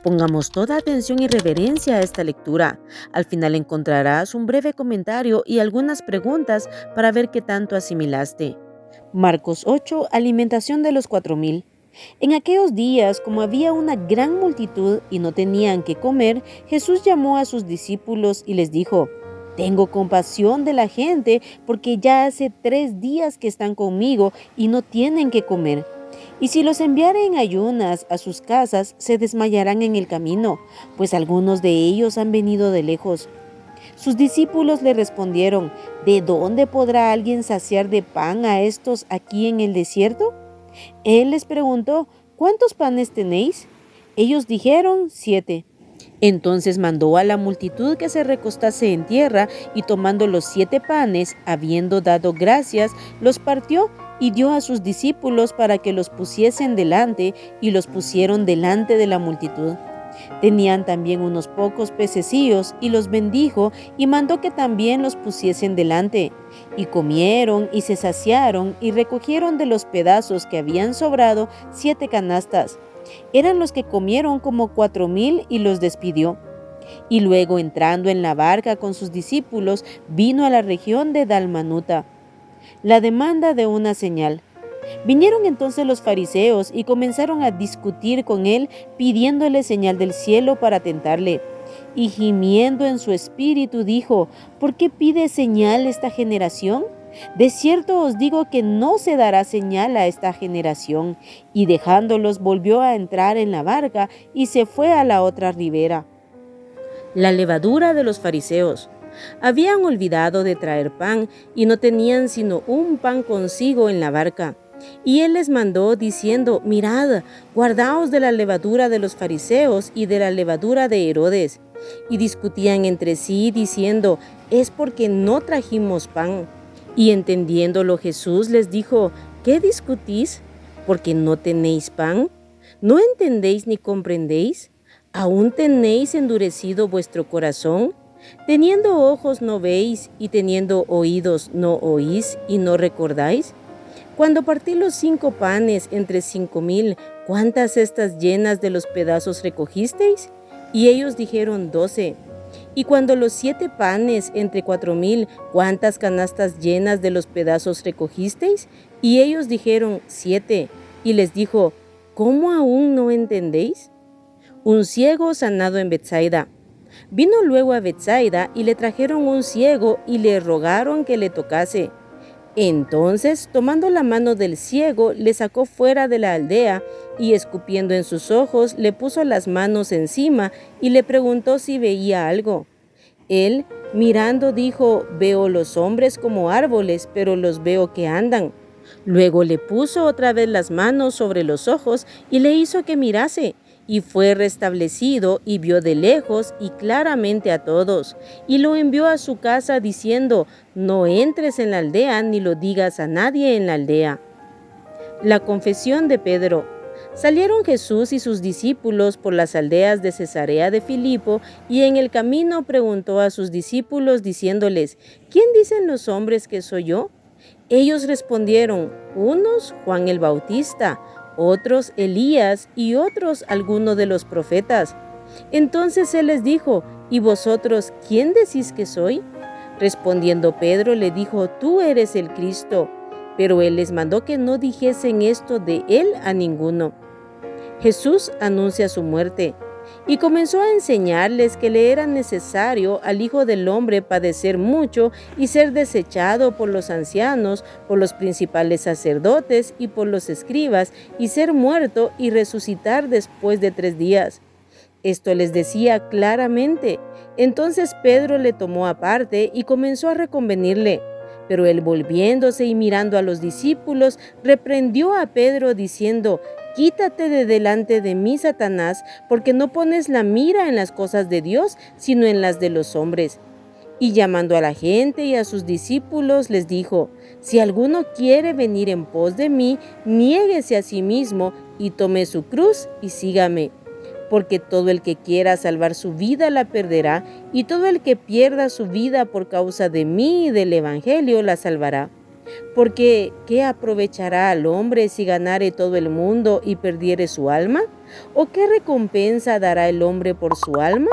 Pongamos toda atención y reverencia a esta lectura. Al final encontrarás un breve comentario y algunas preguntas para ver qué tanto asimilaste. Marcos 8. Alimentación de los 4000. En aquellos días, como había una gran multitud y no tenían que comer, Jesús llamó a sus discípulos y les dijo: Tengo compasión de la gente porque ya hace 3 días que están conmigo y no tienen que comer. Y si los enviare en ayunas a sus casas, se desmayarán en el camino, pues algunos de ellos han venido de lejos. Sus discípulos le respondieron: ¿De dónde podrá alguien saciar de pan a estos aquí en el desierto? Él les preguntó: ¿Cuántos panes tenéis? Ellos dijeron: 7. Entonces mandó a la multitud que se recostase en tierra, y tomando los 7 panes, habiendo dado gracias, los partió y dio a sus discípulos para que los pusiesen delante, y los pusieron delante de la multitud. Tenían también unos pocos pececillos, y los bendijo, y mandó que también los pusiesen delante. Y comieron, y se saciaron, y recogieron de los pedazos que habían sobrado 7 canastas. Eran los que comieron como 4000, y los despidió. Y luego, entrando en la barca con sus discípulos, vino a la región de Dalmanuta. La demanda de una señal. Vinieron entonces los fariseos y comenzaron a discutir con él, pidiéndole señal del cielo para tentarle. Y gimiendo en su espíritu dijo: ¿Por qué pide señal esta generación? De cierto os digo que no se dará señal a esta generación. Y dejándolos, volvió a entrar en la barca y se fue a la otra ribera. La levadura de los fariseos. Habían olvidado de traer pan y no tenían sino un pan consigo en la barca. Y él les mandó diciendo: Mirad, guardaos de la levadura de los fariseos y de la levadura de Herodes. Y discutían entre sí diciendo: Es porque no trajimos pan. Y entendiéndolo Jesús les dijo: ¿Qué discutís? ¿Porque no tenéis pan? ¿No entendéis ni comprendéis? ¿Aún tenéis endurecido vuestro corazón? Teniendo ojos no veis, y teniendo oídos no oís, y no recordáis. Cuando partí los 5 panes entre 5000, ¿cuántas cestas llenas de los pedazos recogisteis? Y ellos dijeron: 12. Y cuando los 7 panes entre 4000, ¿cuántas canastas llenas de los pedazos recogisteis? Y ellos dijeron: 7. Y les dijo: ¿Cómo aún no entendéis? Un ciego sanado en Betsaida. Vino luego a Betsaida y le trajeron un ciego y le rogaron que le tocase. Entonces, tomando la mano del ciego, le sacó fuera de la aldea y, escupiendo en sus ojos, le puso las manos encima y le preguntó si veía algo. Él, mirando, dijo: Veo los hombres como árboles, pero los veo que andan. Luego le puso otra vez las manos sobre los ojos y le hizo que mirase. Y fue restablecido y vio de lejos y claramente a todos. Y lo envió a su casa diciendo: No entres en la aldea ni lo digas a nadie en la aldea. La confesión de Pedro. Salieron Jesús y sus discípulos por las aldeas de Cesarea de Filipo, y en el camino preguntó a sus discípulos diciéndoles: ¿Quién dicen los hombres que soy yo? Ellos respondieron: unos Juan el Bautista, otros Elías, y otros alguno de los profetas. Entonces él les dijo: ¿Y vosotros quién decís que soy? Respondiendo Pedro le dijo: Tú eres el Cristo. Pero él les mandó que no dijesen esto de él a ninguno. Jesús anuncia su muerte. Y comenzó a enseñarles que le era necesario al Hijo del Hombre padecer mucho y ser desechado por los ancianos, por los principales sacerdotes y por los escribas, y ser muerto y resucitar después de 3 días. Esto les decía claramente. Entonces Pedro le tomó aparte y comenzó a reconvenirle. Pero él, volviéndose y mirando a los discípulos, reprendió a Pedro diciendo: Quítate de delante de mí, Satanás, porque no pones la mira en las cosas de Dios, sino en las de los hombres. Y llamando a la gente y a sus discípulos, les dijo: Si alguno quiere venir en pos de mí, niéguese a sí mismo y tome su cruz y sígame. Porque todo el que quiera salvar su vida la perderá, y todo el que pierda su vida por causa de mí y del Evangelio la salvará. Porque ¿qué aprovechará al hombre si ganare todo el mundo y perdiere su alma? ¿O qué recompensa dará el hombre por su alma?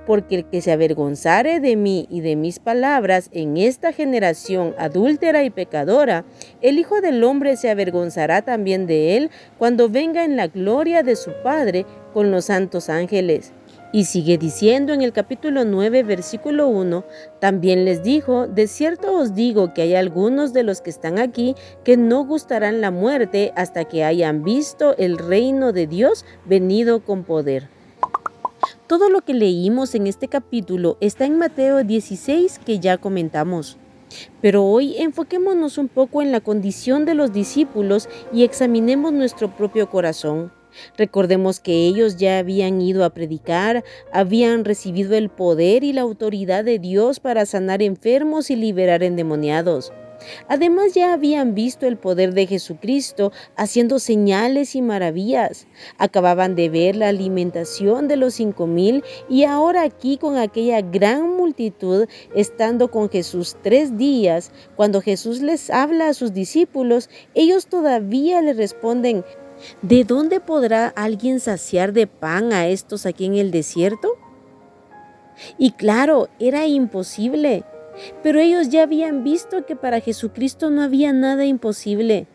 Porque el que se avergonzare de mí y de mis palabras en esta generación adúltera y pecadora, el Hijo del Hombre se avergonzará también de él cuando venga en la gloria de su Padre con los santos ángeles. Y sigue diciendo en el capítulo 9, versículo 1, también les dijo, de cierto os digo que hay algunos de los que están aquí que no gustarán la muerte hasta que hayan visto el reino de Dios venido con poder. Todo lo que leímos en este capítulo está en Mateo 16 que ya comentamos. Pero hoy enfoquémonos un poco en la condición de los discípulos y examinemos nuestro propio corazón. Recordemos que ellos ya habían ido a predicar, habían recibido el poder y la autoridad de Dios para sanar enfermos y liberar endemoniados. Además ya habían visto el poder de Jesucristo haciendo señales y maravillas. Acababan de ver la alimentación de los 5,000 y ahora aquí con aquella gran multitud, estando con Jesús 3 días, cuando Jesús les habla a sus discípulos, ellos todavía le responden, ¿de dónde podrá alguien saciar de pan a estos aquí en el desierto? Y claro, era imposible. Pero ellos ya habían visto que para Jesucristo no había nada imposible.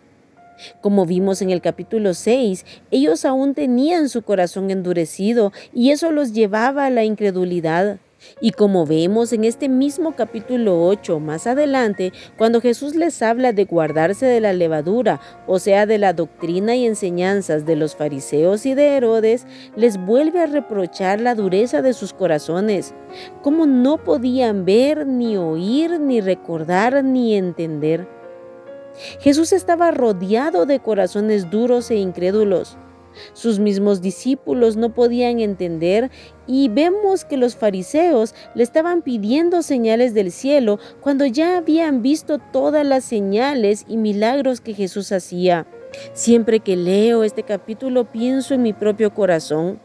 Como vimos en el capítulo 6, ellos aún tenían su corazón endurecido y eso los llevaba a la incredulidad. Y como vemos en este mismo capítulo 8, más adelante, cuando Jesús les habla de guardarse de la levadura, o sea, de la doctrina y enseñanzas de los fariseos y de Herodes, les vuelve a reprochar la dureza de sus corazones, cómo no podían ver, ni oír, ni recordar, ni entender. Jesús estaba rodeado de corazones duros e incrédulos. Sus mismos discípulos no podían entender y vemos que los fariseos le estaban pidiendo señales del cielo cuando ya habían visto todas las señales y milagros que Jesús hacía. Siempre que leo este capítulo pienso en mi propio corazón.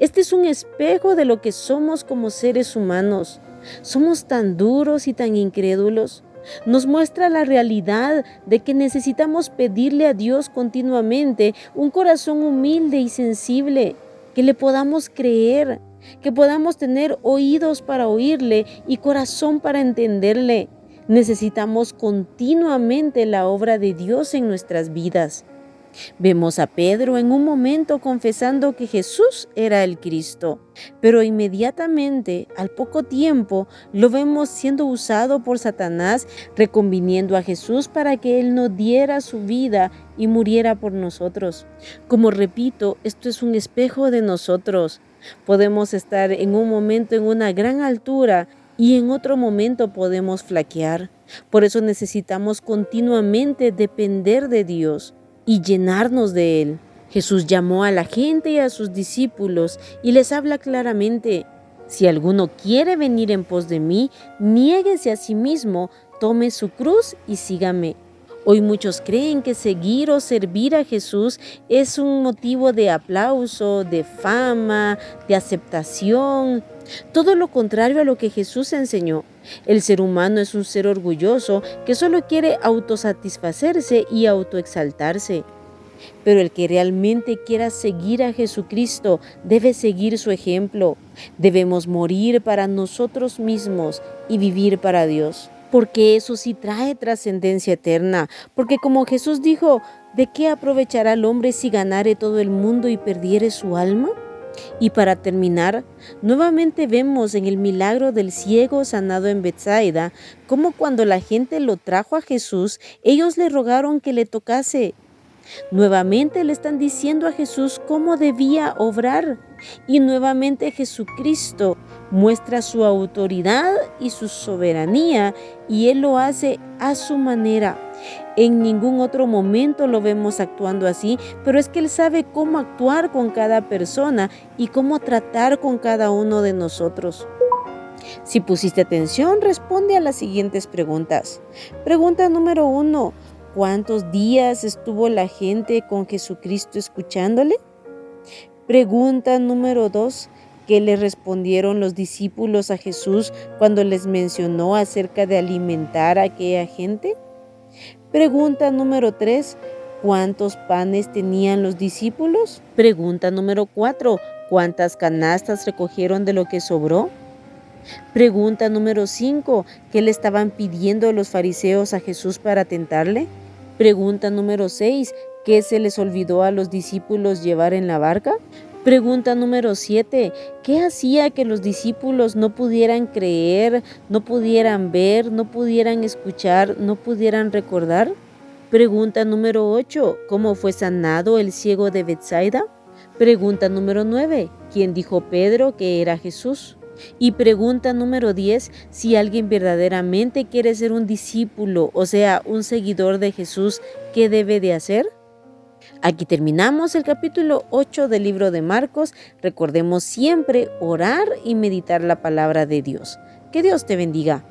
Este es un espejo de lo que somos como seres humanos. Somos tan duros y tan incrédulos. Nos muestra la realidad de que necesitamos pedirle a Dios continuamente un corazón humilde y sensible, que le podamos creer, que podamos tener oídos para oírle y corazón para entenderle. Necesitamos continuamente la obra de Dios en nuestras vidas. Vemos a Pedro en un momento confesando que Jesús era el Cristo, pero inmediatamente, al poco tiempo, lo vemos siendo usado por Satanás, reconviniendo a Jesús para que Él no diera su vida y muriera por nosotros. Como repito, esto es un espejo de nosotros. Podemos estar en un momento en una gran altura y en otro momento podemos flaquear. Por eso necesitamos continuamente depender de Dios y llenarnos de Él. Jesús llamó a la gente y a sus discípulos y les habla claramente, si alguno quiere venir en pos de mí, niéguese a sí mismo, tome su cruz y sígame. Hoy muchos creen que seguir o servir a Jesús es un motivo de aplauso, de fama, de aceptación. Todo lo contrario a lo que Jesús enseñó. El ser humano es un ser orgulloso que solo quiere autosatisfacerse y autoexaltarse. Pero el que realmente quiera seguir a Jesucristo debe seguir su ejemplo. Debemos morir para nosotros mismos y vivir para Dios. Porque eso sí trae trascendencia eterna. Porque como Jesús dijo, ¿de qué aprovechará el hombre si ganare todo el mundo y perdiere su alma? Y para terminar, nuevamente vemos en el milagro del ciego sanado en Betsaida, cómo cuando la gente lo trajo a Jesús, ellos le rogaron que le tocase. Nuevamente le están diciendo a Jesús cómo debía obrar. Y nuevamente Jesucristo muestra su autoridad y su soberanía y Él lo hace a su manera. En ningún otro momento lo vemos actuando así, pero es que Él sabe cómo actuar con cada persona y cómo tratar con cada uno de nosotros. Si pusiste atención, responde a las siguientes preguntas. Pregunta número 1. ¿Cuántos días estuvo la gente con Jesucristo escuchándole? Pregunta número 2. ¿Qué le respondieron los discípulos a Jesús cuando les mencionó acerca de alimentar a aquella gente? Pregunta número 3. ¿Cuántos panes tenían los discípulos? Pregunta número 4. ¿Cuántas canastas recogieron de lo que sobró? Pregunta número 5. ¿Qué le estaban pidiendo los fariseos a Jesús para tentarle? Pregunta número 6. ¿Qué se les olvidó a los discípulos llevar en la barca? Pregunta número 7. ¿Qué hacía que los discípulos no pudieran creer, no pudieran ver, no pudieran escuchar, no pudieran recordar? Pregunta número 8. ¿Cómo fue sanado el ciego de Betsaida? Pregunta número 9. ¿Quién dijo Pedro que era Jesús? Y pregunta número 10. Si alguien verdaderamente quiere ser un discípulo, o sea, un seguidor de Jesús, ¿qué debe de hacer? Aquí terminamos el capítulo 8 del libro de Marcos. Recordemos siempre orar y meditar la palabra de Dios. Que Dios te bendiga.